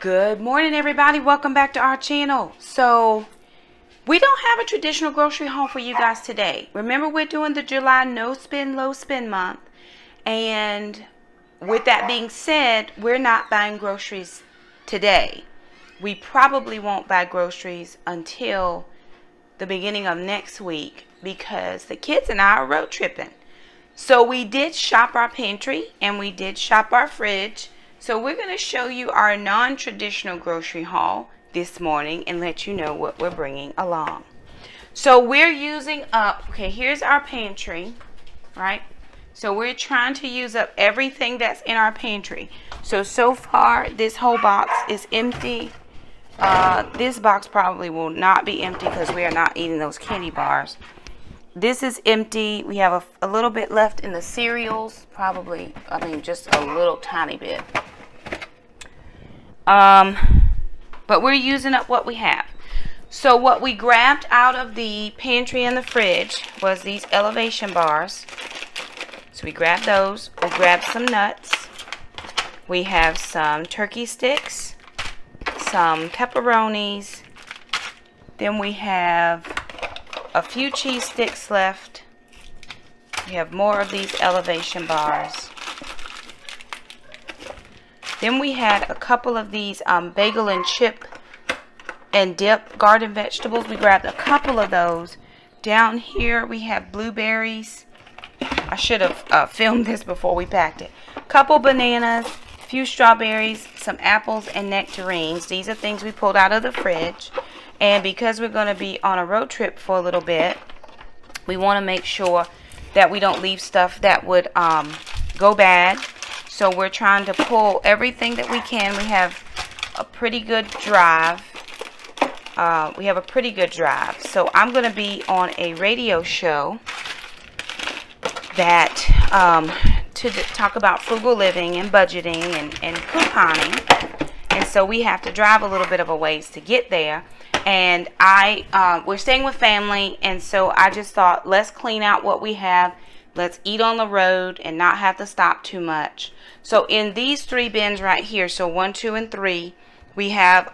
Good morning, everybody. Welcome back to our channel. So we don't have a traditional grocery haul for you guys today. Remember, we're doing the July no spend low spend month, and with that being said, we're not buying groceries today. We probably won't buy groceries until the beginning of next week because the kids and I are road tripping. So we did shop our pantry and we did shop our fridge. So we're going to show you our non-traditional grocery haul this morning and let you know what we're bringing along. So we're using up, okay, here's our pantry, right? So we're trying to use up everything that's in our pantry. So far, this whole box is empty. This box probably will not be empty because we are not eating those candy bars. This is empty. We have a little bit left in the cereals, probably, I mean, just a little tiny bit. But we're using up what we have. So what we grabbed out of the pantry and the fridge was these elevation bars. So we grabbed those. We grabbed some nuts. We have some turkey sticks, some pepperonis. Then we have a few cheese sticks left. We have more of these elevation bars. Then we had a couple of these bagel and chip and dip garden vegetables. We grabbed a couple of those. Down here we have blueberries. I should have filmed this before we packed it. Couple bananas, a few strawberries, some apples, and nectarines. These are things we pulled out of the fridge. And because we're going to be on a road trip for a little bit, we want to make sure that we don't leave stuff that would go bad. So we're trying to pull everything that we can. We have a pretty good drive. So I'm going to be on a radio show that to talk about frugal living and budgeting and couponing. And so we have to drive a little bit of a ways to get there. And we're staying with family, and so I just thought, let's clean out what we have. Let's eat on the road and not have to stop too much. So in these 3 bins right here, so 1, 2, and 3, we have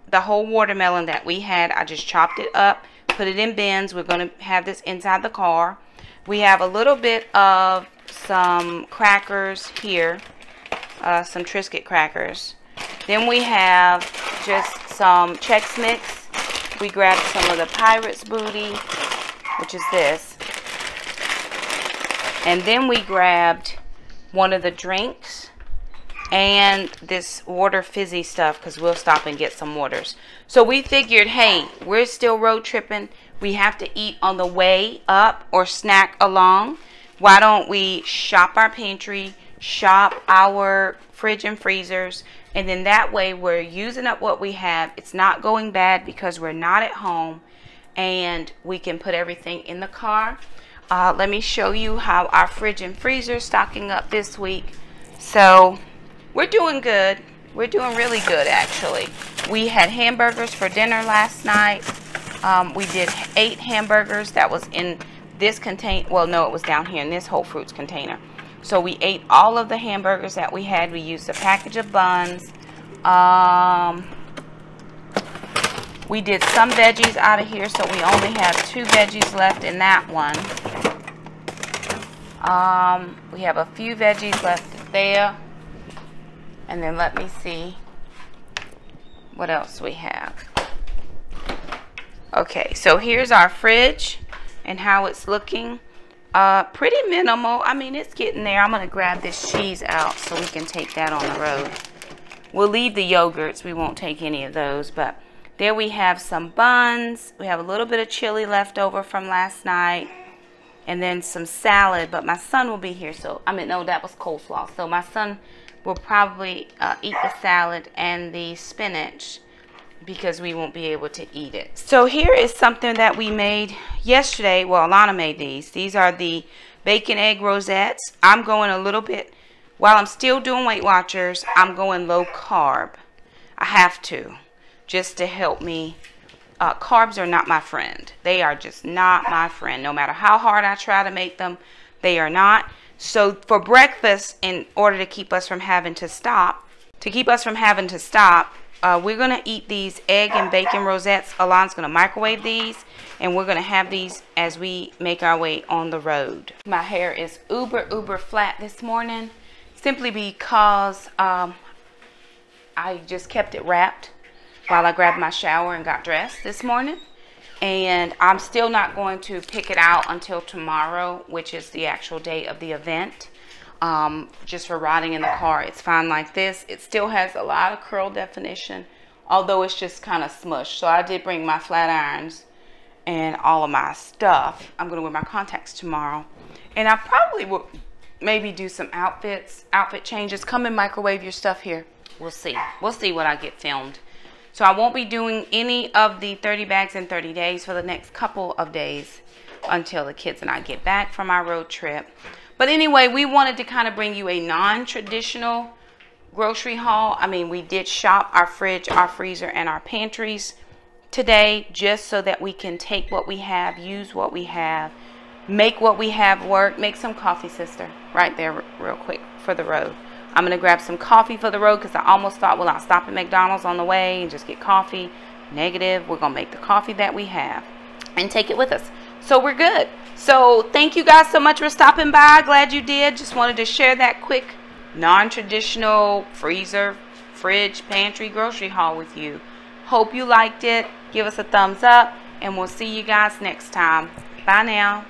the whole watermelon that we had. I just chopped it up, put it in bins. We're going to have this inside the car. We have a little bit of some crackers here, some Triscuit crackers. Then we have just some Chex Mix. We grabbed some of the Pirates Booty, which is this. And then we grabbed one of the drinks and this water fizzy stuff because we'll stop and get some waters. So we figured, hey, we're still road tripping. We have to eat on the way up or snack along. Why don't we shop our pantry, shop our fridge and freezers, and then that way we're using up what we have. It's not going bad because we're not at home, and we can put everything in the car. Let me show you how our fridge and freezer is stocking up this week. So we're doing good. We're doing really good, actually. We had hamburgers for dinner last night. We did 8 hamburgers. That was in this container. Well, no, it was down here in this Whole Foods container. So we ate all of the hamburgers that we had. We used a package of buns. We did some veggies out of here, so we only have 2 veggies left in that one. We have a few veggies left there. And then let me see what else we have. Okay, so here's our fridge and how it's looking. Pretty minimal. I mean, it's getting there. I'm going to grab this cheese out so we can take that on the road. We'll leave the yogurts. We won't take any of those. But there we have some buns. We have a little bit of chili left over from last night. And then some salad. But my son will be here. So, I mean, no, that was coleslaw. So my son will probably eat the salad and the spinach because we won't be able to eat it. So here is something that we made yesterday. Well, Alana made these. These are the bacon egg rosettes. I'm going a little bit, while I'm still doing Weight Watchers, I'm going low carb. I have to, just to help me. Carbs are not my friend. They are just not my friend. No matter how hard I try to make them, they are not. So for breakfast, in order to keep us from having to stop, we're going to eat these egg and bacon rosettes. Alon's going to microwave these, and we're going to have these as we make our way on the road. My hair is uber flat this morning, simply because I just kept it wrapped while I grabbed my shower and got dressed this morning. And I'm still not going to pick it out until tomorrow, which is the actual day of the event. Just for riding in the car, it's fine like this. It still has a lot of curl definition, although it's just kind of smushed. So I did bring my flat irons and all of my stuff. I'm going to wear my contacts tomorrow. And I probably will maybe do some outfit changes. Come and microwave your stuff here. We'll see. We'll see what I get filmed. So I won't be doing any of the 30 bags in 30 days for the next couple of days until the kids and I get back from our road trip. But anyway, we wanted to kind of bring you a non-traditional grocery haul. I mean, we did shop our fridge, our freezer, and our pantries today just so that we can take what we have, use what we have, make what we have work. Make some coffee, sister, right there real quick for the road. I'm going to grab some coffee for the road because I almost thought, well, I'll stop at McDonald's on the way and just get coffee. Negative. We're going to make the coffee that we have and take it with us. So we're good. So thank you guys so much for stopping by. Glad you did. Just wanted to share that quick non-traditional freezer, fridge, pantry, grocery haul with you. Hope you liked it. Give us a thumbs up and we'll see you guys next time. Bye now.